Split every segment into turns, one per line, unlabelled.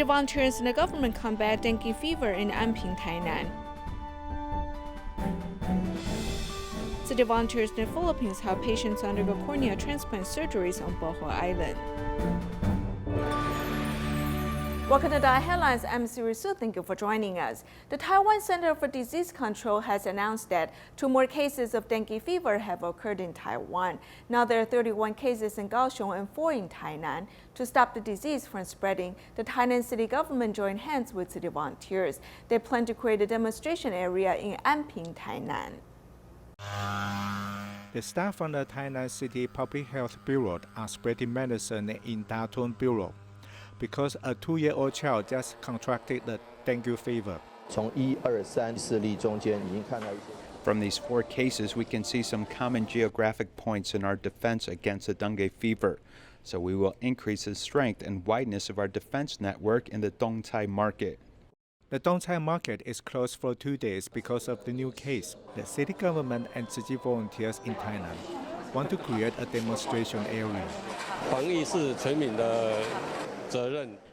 City volunteers and the government combat dengue fever in Anping, Tainan. City volunteers in the Philippines help patients undergo cornea transplant surgeries on Bohol Island. Welcome to DaAi Headlines. I'm Siri Su. Thank you for joining us. The Taiwan Center for Disease Control has announced that 2 more cases of dengue fever have occurred in Taiwan. Now there are 31 cases in Kaohsiung and 4 in Tainan. To stop the disease from spreading, the Tainan City Government joined hands with city volunteers. They plan to create a demonstration area in Anping, Tainan.
The staff from the Tainan City Public Health Bureau are spreading medicine in Datun Bureau because a 2-year-old child just contracted the dengue fever.
From these 4 cases, we can see some common geographic points in our defense against the dengue fever. So we will increase the strength and wideness of our defense network in the Tzu Chi market.
The Tzu Chi market is closed for 2 days because of the new case. The city government and Tzu Chi volunteers in Thailand want to create a demonstration area.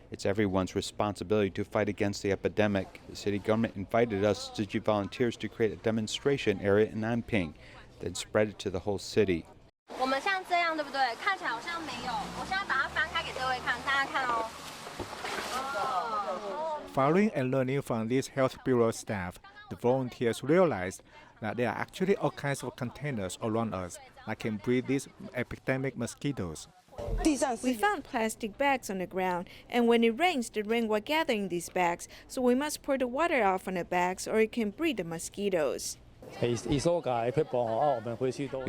It's everyone's responsibility to fight against the epidemic. The city government invited us, Tzu Chi volunteers, to create a demonstration area in Anping, then spread it to the whole city.
Following and learning from these health bureau staff, the volunteers realized that there are actually all kinds of containers around us that can breed these epidemic mosquitoes.
We found plastic bags on the ground, and when it rains, the rain will gather in these bags, so we must pour the water out from the bags or it can breed the mosquitoes.
We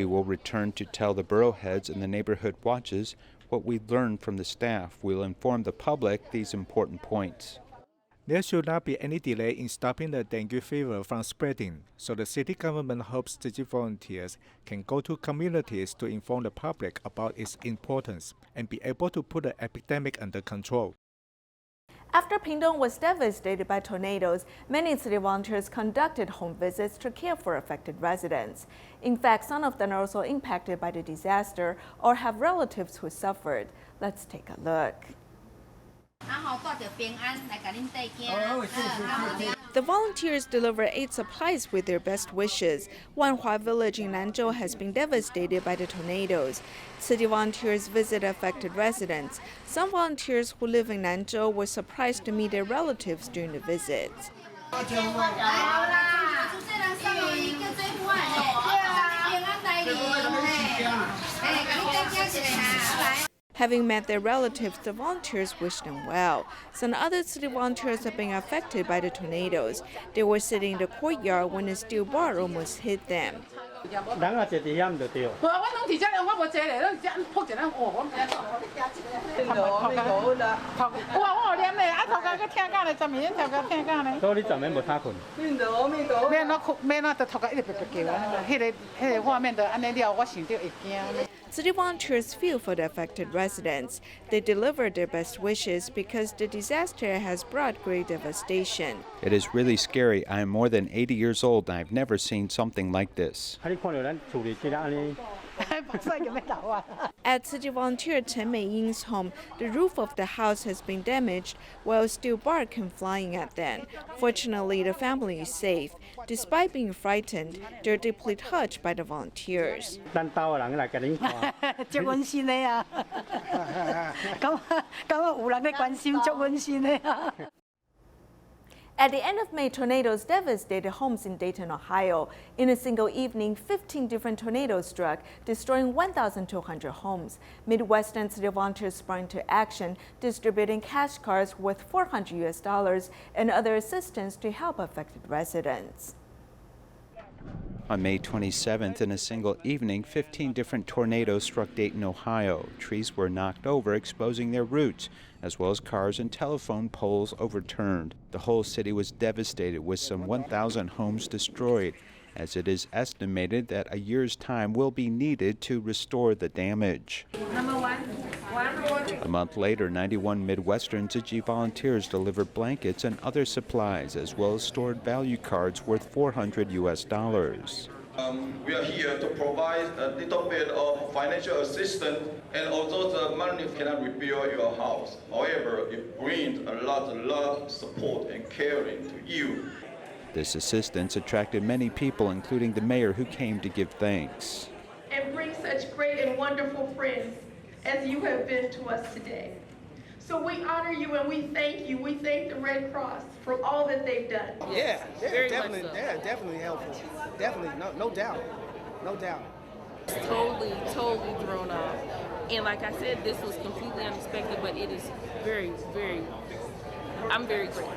will return to tell the borough heads and the neighborhood watches what we learned from the staff. We'll inform the public these important points.
There should not be any delay in stopping the dengue fever from spreading, so the city government hopes Tzu Chi volunteers can go to communities to inform the public about its importance and be able to put the epidemic under control.
After Pingtung was devastated by tornadoes, many city volunteers conducted home visits to care for affected residents. In fact, some of them are also impacted by the disaster or have relatives who suffered. Let's take a look. The volunteers deliver aid supplies with their best wishes. Wanhua village in Nanzhou has been devastated by the tornadoes. City volunteers visit affected residents. Some volunteers who live in Nanzhou were surprised to meet their relatives during the visits. Having met their relatives, the volunteers wished them well. Some other city volunteers have been affected by the tornadoes. They were sitting in the courtyard when a steel bar almost hit them. City volunteers feel for the affected residents. They deliver their best wishes because the disaster has brought great devastation.
It is really scary. I am more than 80 years old and I've never seen something like this.
At City volunteer Chen Meiying's home, the roof of the house has been damaged while a steel bar came flying at them. Fortunately, the family is safe. Despite being frightened, they're deeply touched by the volunteers. At the end of May, tornadoes devastated homes in Dayton, Ohio. In a single evening, 15 different tornadoes struck, destroying 1,200 homes. Midwestern city volunteers sprang into action, distributing cash cards worth $400 and other assistance to help affected residents.
On May 27th, in a single evening, 15 different tornadoes struck Dayton, Ohio. Trees were knocked over, exposing their roots, as well as cars and telephone poles overturned. The whole city was devastated, with some 1,000 homes destroyed, as it is estimated that a year's time will be needed to restore the damage. A month later, 91 Midwestern Tzu Chi volunteers delivered blankets and other supplies, as well as stored value cards worth $400.
We are here to provide a little bit of financial assistance, and although the money cannot rebuild your house, however, it brings a lot of love, support, and caring to you.
This assistance attracted many people, including the mayor, who came to give thanks.
And bring such great and wonderful friends as you have been to us today. So we honor you and we thank you. We thank the Red Cross for all that they've done.
Yeah, definitely helpful. Definitely, no doubt.
Totally thrown off. And like I said, this was completely unexpected, but it is I'm very grateful.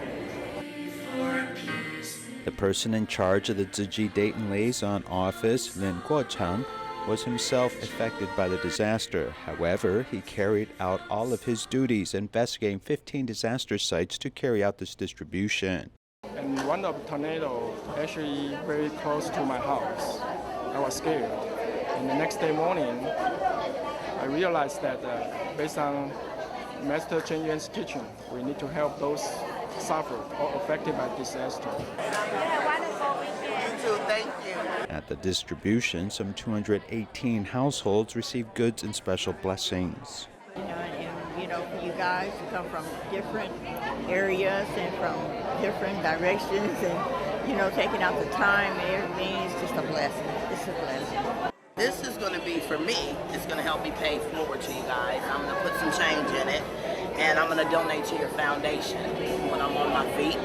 The person in charge of the Tzu Chi Dayton Liaison Office, Lin Guocheng, was himself affected by the disaster. However, he carried out all of his duties, investigating 15 disaster sites to carry out this distribution.
And one of the tornado actually very close to my house. I was scared. And the next day morning, I realized that based on Master Chen Yuan's teaching, we need to help those suffered or affected by disaster.
Thank you.
At the distribution, some 218 households received goods and special blessings.
For you guys to come from different areas and from different directions and, taking out the time and everything is just a blessing. It's a blessing. This is going to be, for me, it's going to help me pay forward to you guys. I'm going to put some change in it, and I'm going to donate to your foundation when I'm on my feet.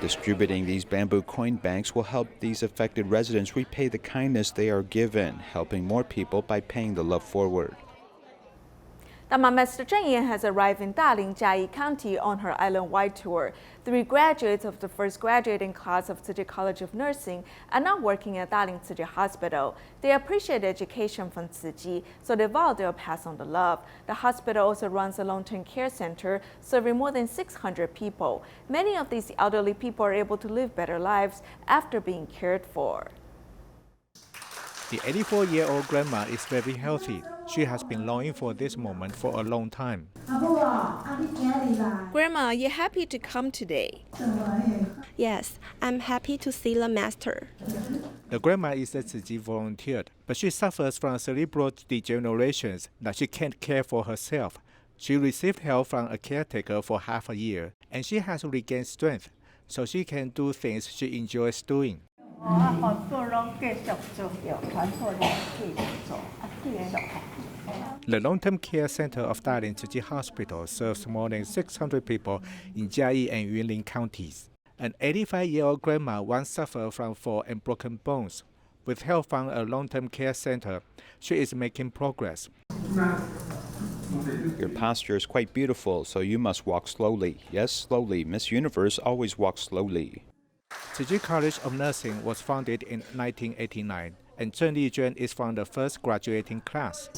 Distributing these bamboo coin banks will help these affected residents repay the kindness they are given, helping more people by paying the love forward.
Taiwan Master Zheng Yan has arrived in Dalian, Jiayi County on her island-wide tour. 3 graduates of the first graduating class of Tzu Chi College of Nursing are now working at Dalian Tzu Chi Hospital. They appreciate education from Tzu Chi, so they vow they'll pass on the love. The hospital also runs a long-term care center serving more than 600 people. Many of these elderly people are able to live better lives after being cared for.
The 84-year-old grandma is very healthy. She has been longing for this moment for a long time.
Grandma, are you happy to come today?
Yes, I'm happy to see the master.
The grandma is a Tzu Chi volunteer, but she suffers from cerebral degeneration that she can't care for herself. She received help from a caretaker for half a year, and she has regained strength, so she can do things she enjoys doing. The long-term care center of Dalian Tzu Chi Hospital serves more than 600 people in Jiayi and Yunlin counties. An 85-year-old grandma once suffered from fall and broken bones. With help from a long-term care center, she is making progress.
Your posture is quite beautiful, so you must walk slowly. Yes, slowly. Miss Universe always walks slowly.
Tzu Chi College of Nursing was founded in 1989, and Zheng Lijuan is from the first graduating class.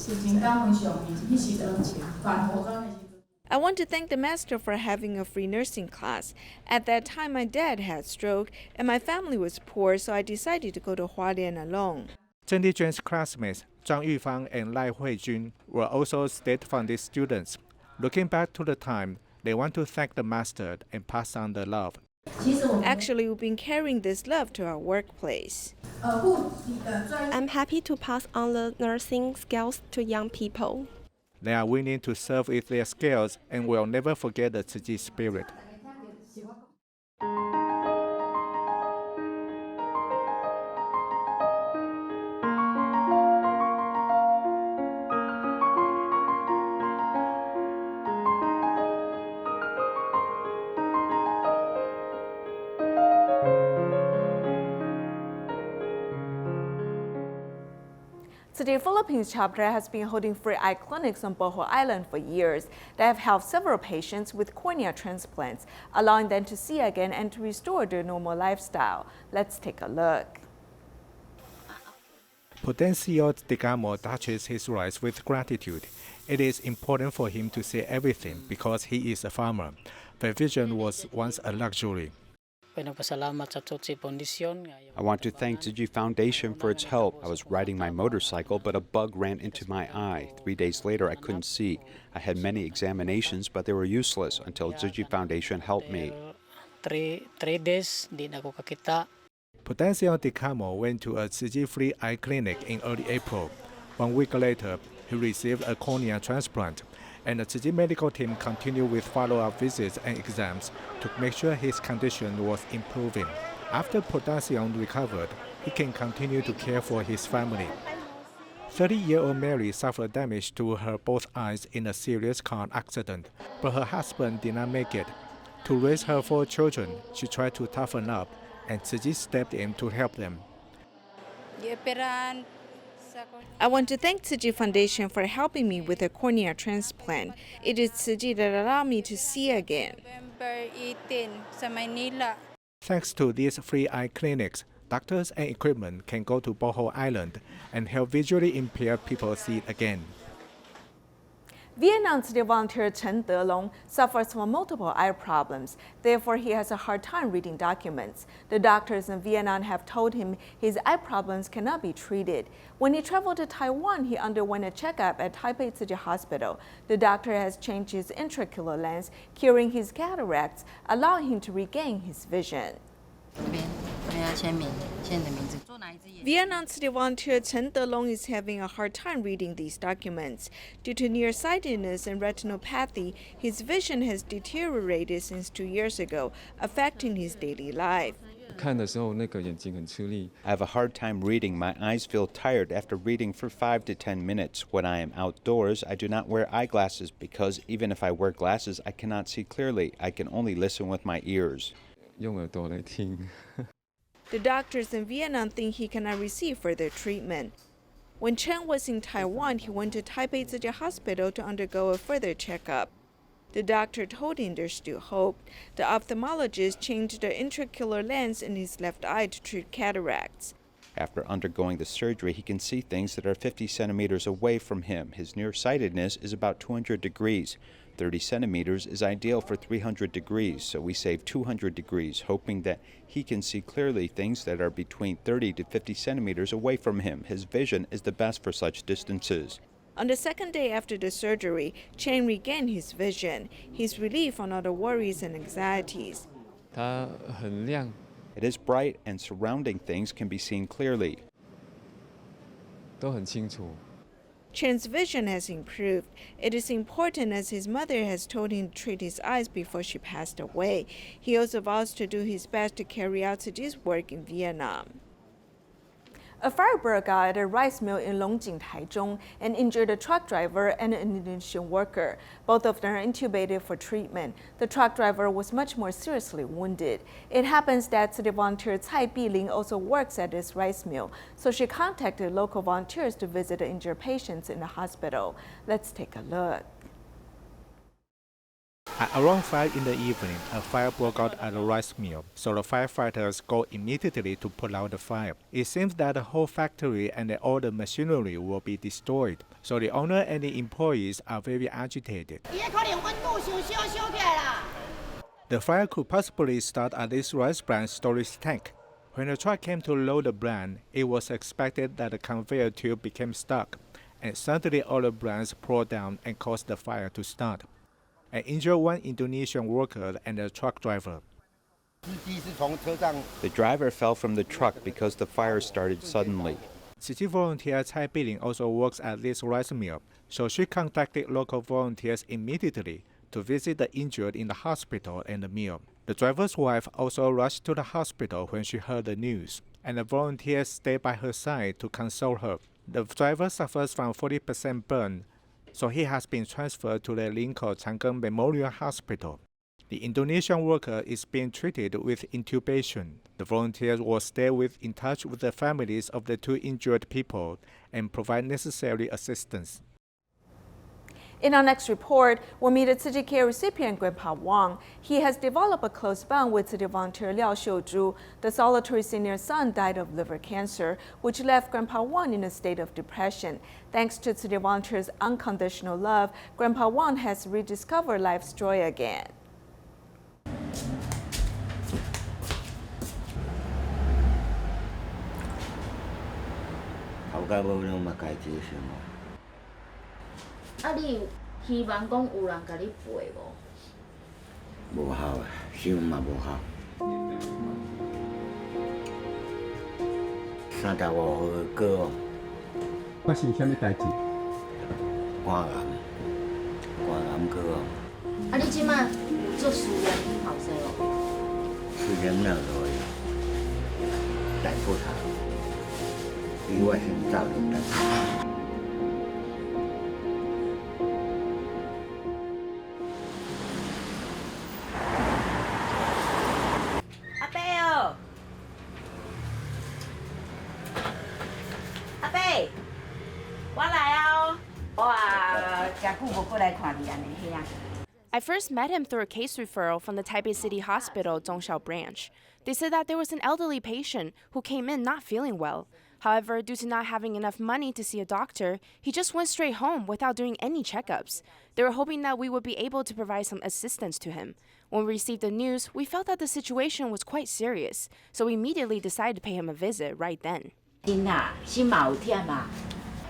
I want to thank the master for having a free nursing class. At that time, my dad had stroke, and my family was poor, so I decided to go to Hualien alone.
Zheng Lijuan's classmates, Zhang Yufang and Lai Huijun, were also state-funded students. Looking back to the time, they want to thank the master and pass on the love.
Actually, we've been carrying this love to our workplace.
I'm happy to pass on the nursing skills to young people.
They are willing to serve with their skills and will never forget the Tzu Chi spirit.
The Philippines chapter has been holding free eye clinics on Bohol Island for years. They have helped several patients with cornea transplants, allowing them to see again and to restore their normal lifestyle. Let's take a look.
Potencio de Gamo touches his rice with gratitude. It is important for him to see everything because he is a farmer. The vision was once a luxury.
I want to thank Tzu Chi Foundation for its help. I was riding my motorcycle, but a bug ran into my eye. 3 days later, I couldn't see. I had many examinations, but they were useless until Tzu Chi Foundation helped me.
3 days, di na ko kakita.
Prudencio Di Carmo went to a Tzu Chi free eye clinic in early April. 1 week later, he received a cornea transplant, and the Tzu Chi medical team continued with follow-up visits and exams to make sure his condition was improving. After Prudencio recovered, he can continue to care for his family. 30-year-old Mary suffered damage to her both eyes in a serious car accident, but her husband did not make it. To raise her 4 children, she tried to toughen up, and Tzu Chi stepped in to help them.
I want to thank Tzu Chi Foundation for helping me with a cornea transplant. It is Tzu Chi that allowed me to see again.
Thanks to these free eye clinics, doctors and equipment can go to Bohol Island and help visually impaired people see again.
Vietnam City volunteer Chen Delong suffers from multiple eye problems. Therefore, he has a hard time reading documents. The doctors in Vietnam have told him his eye problems cannot be treated. When he traveled to Taiwan, he underwent a checkup at Taipei City Hospital. The doctor has changed his intraocular lens, curing his cataracts, allowing him to regain his vision. Vietnam City volunteer Chen Delong is having a hard time reading these documents. Due to nearsightedness and retinopathy, his vision has deteriorated since 2 years ago, affecting his daily life.
I have a hard time reading. My eyes feel tired after reading for 5 to 10 minutes. When I am outdoors, I do not wear eyeglasses because even if I wear glasses, I cannot see clearly. I can only listen with my ears.
The doctors in Vietnam think he cannot receive further treatment. When Chen was in Taiwan, he went to Taipei City Hospital to undergo a further checkup. The doctor told him there's still hope. The ophthalmologist changed the intraocular lens in his left eye to treat cataracts.
After undergoing the surgery, he can see things that are 50 centimeters away from him. His nearsightedness is about 200 degrees. 30 centimeters is ideal for 300 degrees, so we save 200 degrees, hoping that he can see clearly things that are between 30 to 50 centimeters away from him. His vision is the best for such distances.
On the second day after the surgery, Chen regained his vision. He's relieved from all the worries and anxieties.
It is bright and surrounding things can be seen clearly.
Chen's vision has improved. It is important as his mother has told him to treat his eyes before she passed away. He also vows to do his best to carry out Tzu Chi's work in Vietnam. A fire broke out at a rice mill in Longjing, Taichung, and injured a truck driver and an Indonesian worker. Both of them are intubated for treatment. The truck driver was much more seriously wounded. It happens that city volunteer Cai Biling also works at this rice mill, so she contacted local volunteers to visit the injured patients in the hospital. Let's take a look.
At around 5 in the evening, a fire broke out at a rice mill, so the firefighters go immediately to put out the fire. It seems that the whole factory and all the machinery will be destroyed, so the owner and the employees are very agitated. The fire could possibly start at this rice bran storage tank. When the truck came to load the bran, it was expected that the conveyor tube became stuck, and suddenly all the brans poured down and caused the fire to start. And injured 1 Indonesian worker and a truck driver.
The driver fell from the truck because the fire started suddenly.
Tzu Chi volunteer Cai Biling also works at this rice mill, so she contacted local volunteers immediately to visit the injured in the hospital and the mill. The driver's wife also rushed to the hospital when she heard the news, and the volunteers stayed by her side to console her. The driver suffers from 40% burn, so he has been transferred to the Linkou Chang'an Memorial Hospital. The Indonesian worker is being treated with intubation. The volunteers will stay in touch with the families of the 2 injured people and provide necessary assistance.
In our next report, we'll meet a Tzu Chi care recipient, Grandpa Wang. He has developed a close bond with Tzu Chi volunteer Liao Xiuzhu. The solitary senior son died of liver cancer, which left Grandpa Wang in a state of depression. Thanks to Tzu Chi volunteers' unconditional love, Grandpa Wang has rediscovered life's joy again.
35岁过哦。
我是啥物代志？
肝癌过哦。
啊，你即摆做私人后生哦？
私人了落去，大埔头，比我先走入来。
阿伯哦，阿伯，我来啊哦！哇，真久无过来看你安尼，嘿啊。
I first met him through a case referral from the Taipei City Hospital Zhongxiao branch. They said that there was an elderly patient who came in not feeling well. However, due to not having enough money to see a doctor, he just went straight home without doing any checkups. They were hoping that we would be able to provide some assistance to him. When we received the news, we felt that the situation was quite serious, so we immediately decided to pay him a visit right then.
囡仔，心嘛有忝啊，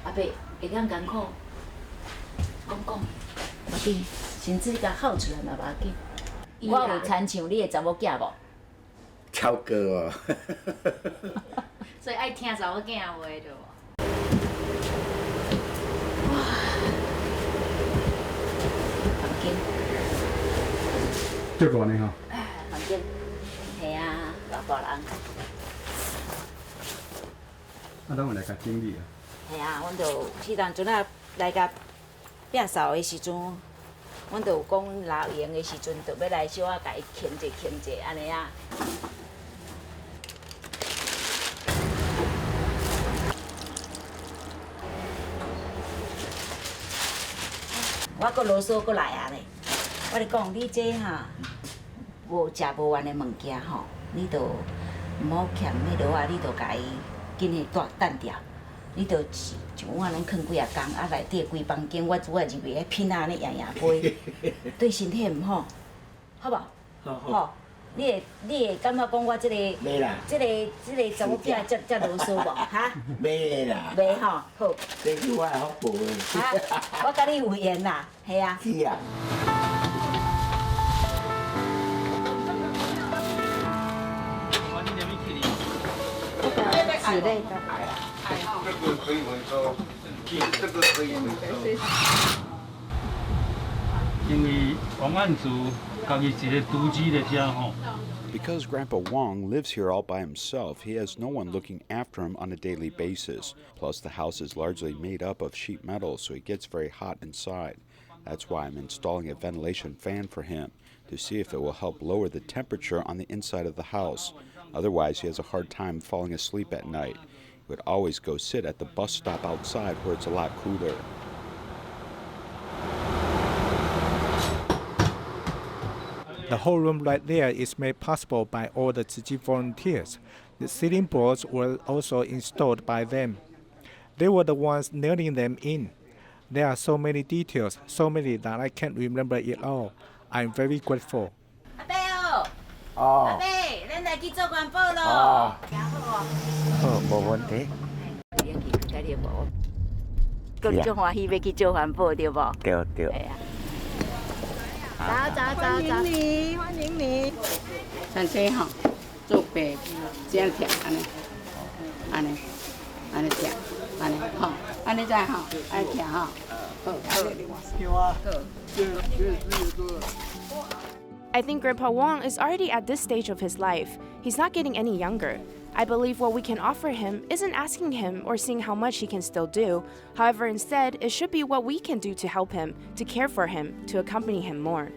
阿伯会当艰苦，讲，无紧，身子甲好出来嘛无要紧。我有亲像你的查某囝无？
超过哦。
所以爱听查某囝的话着无？哇，无紧。
足大呢吼。
无紧，系啊，老大人。
啊，咱有来甲整理啊。
系啊，阮就迄当阵啊来甲摒扫的时阵，阮就有讲老闲的时阵，就要来小可甲伊清者安尼啊。我搁啰嗦搁来啊咧！我咧讲，你这哈无食无完的物件吼，你就毋好欠迄落啊，你就甲伊紧诶等掉。你就像我拢囥几啊工，啊内底规房间我煮啊入去，品啊安尼样飞，对身体毋好，好无？好。你会感觉讲我这个
袂啦，
这个查某囝遮啰嗦无？哈？
袂啦。
袂吼，好。
这句我好背。
哈，我甲你有缘啦，系啊。
是啊。
是嘞。
这个可以回收，这个可以回收。
因为王案主家己一个独居在遮吼。
Because Grandpa Wong lives here all by himself, he has no one looking after him on a daily basis. Plus, the house is largely made up of sheet metal, so he gets very hot inside. That's why I'm installing a ventilation fan for him, to see if it will help lower the temperature on the inside of the house. Otherwise, he has a hard time falling asleep at night. He would always go sit at the bus stop outside where it's a lot cooler.
The whole room right there is made possible by all the Tzu Chi volunteers. The ceiling boards were also installed by them. They were the ones nailing them in. There are so many details, so many that I can't remember it all. I'm very grateful.
阿伯哦，阿伯，咱来去做环保咯。
哦。
行好哦。
好，无问题。
你去睇你无？更足欢喜要去做环保对无？
对对。
系啊。
走，欢迎你。
像这吼，做白这样贴安尼，安尼贴，安尼吼，安尼再吼，安尼贴吼，好。
I think Grandpa Wong is already at this stage of his life. He's not getting any younger. I believe what we can offer him isn't asking him or seeing how much he can still do. However, instead, it should be what we can do to help him, to care for him, to accompany him more.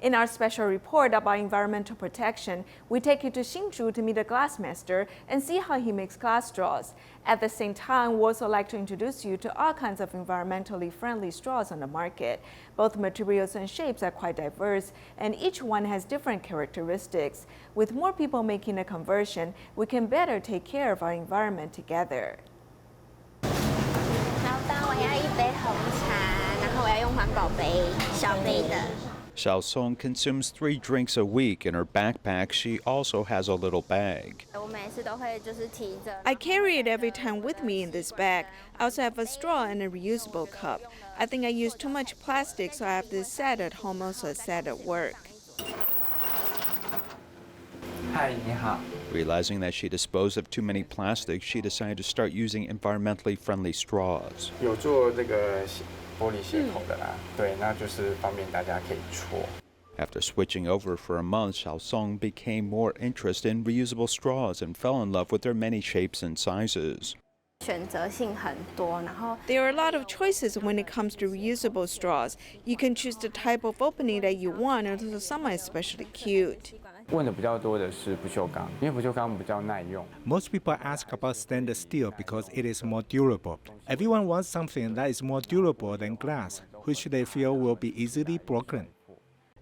In our special report about environmental protection, we take you to Hsinchu to meet a glassmaster and see how he makes glass straws. At the same time, we also like to introduce you to all kinds of environmentally friendly straws on the market. Both materials and shapes are quite diverse, and each one has different characteristics. With more people making a conversion, we can better take care of our environment together.
老大，我要一杯红茶，然后我要用环保杯，小杯的。
Kaohsiung consumes 3 drinks a week. In her backpack, she also has a little bag.
I carry it every time with me in this bag. I also have a straw and a reusable cup. I think I use too much plastic, so I have this set at home, also a set at work.
嗨，你好。
Realizing that she disposed of too many plastics, she decided to start using environmentally friendly straws.
有做这个玻璃鞋口的啦，对，那就是方便大家可以搓。
After switching over for a month, Kaohsiung became more interested in reusable straws and fell in love with their many shapes and sizes.
选择性很多，然后
There are a lot of choices when it comes to reusable straws. You can choose the type of opening that you want, and some are especially cute.
问的比较多的是不锈钢，因为不锈钢比较耐用。
Most people ask about stainless steel because it is more durable. Everyone wants something that is more durable than glass, which they feel will be easily broken.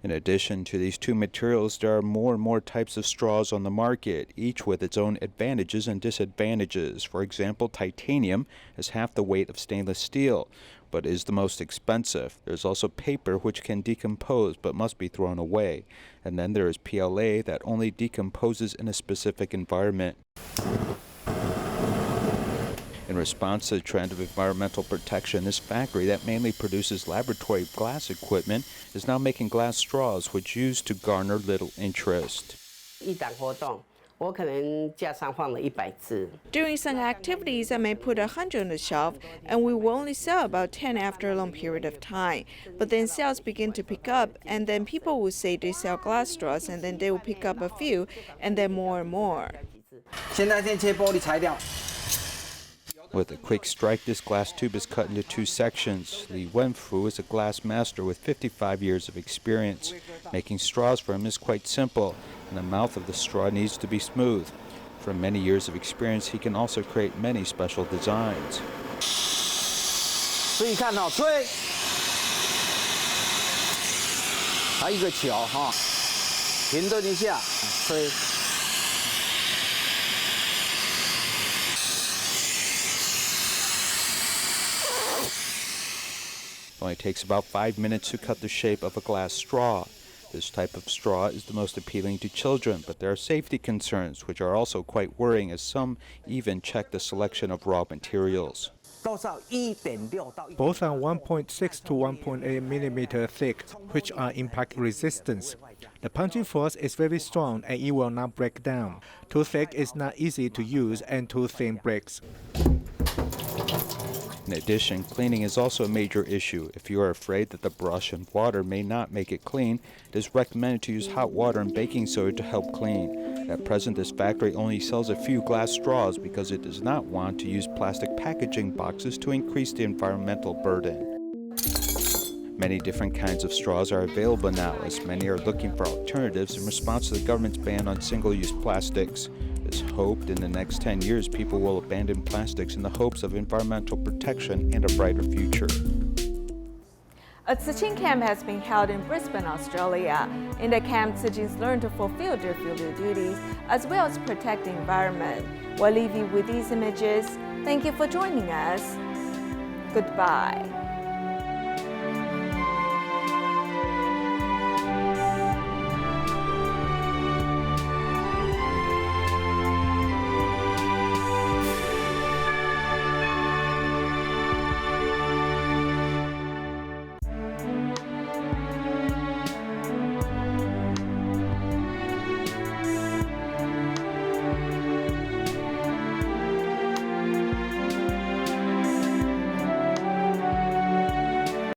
In addition to these two materials, there are more and more types of straws on the market, each with its own advantages and disadvantages. For example, titanium is half the weight of stainless steel, but is the most expensive. There's also paper, which can decompose but must be thrown away. And then there is PLA that only decomposes in a specific environment. In response to the trend of environmental protection, this factory that mainly produces laboratory glass equipment is now making glass straws, which used to garner little interest.
一档活动，我可能架上放了100只。
During some activities, I may put 100 on the shelf, and we will only sell about 10 after a long period of time. But then sales begin to pick up, and then people will say they sell glass straws, and then they will pick up a few, and then more and more.
现在先切玻璃材料。
With a quick strike, this glass tube is cut into 2 sections. Li Wenfu is a glass master with 55 years of experience. Making straws for him is quite simple, and the mouth of the straw needs to be smooth. From many years of experience, he can also create many special designs.
注意看哦，吹，还有一个球哈，停顿一下，吹。
It only takes about 5 minutes to cut the shape of a glass straw. This type of straw is the most appealing to children, but there are safety concerns, which are also quite worrying, as some even check the selection of raw materials.
Both are 1.6 to 1.8 millimeter thick, which are impact resistant. The punching force is very strong and it will not break down. Too thick is not easy to use, and too thin breaks.
In addition, cleaning is also a major issue. If you are afraid that the brush and water may not make it clean, it is recommended to use hot water and baking soda to help clean. At present, this factory only sells a few glass straws because it does not want to use plastic packaging boxes to increase the environmental burden. Many different kinds of straws are available now, as many are looking for alternatives in response to the government's ban on single-use plastics. It's hoped in the next 10 years people will abandon plastics in the hopes of environmental protection and a brighter future.
A Tzu Chi camp has been held in Brisbane, Australia. In the camp, Tzu Chis learn to fulfill their filial duties as well as protect the environment. We'll leave you with these images. Thank you for joining us. Goodbye.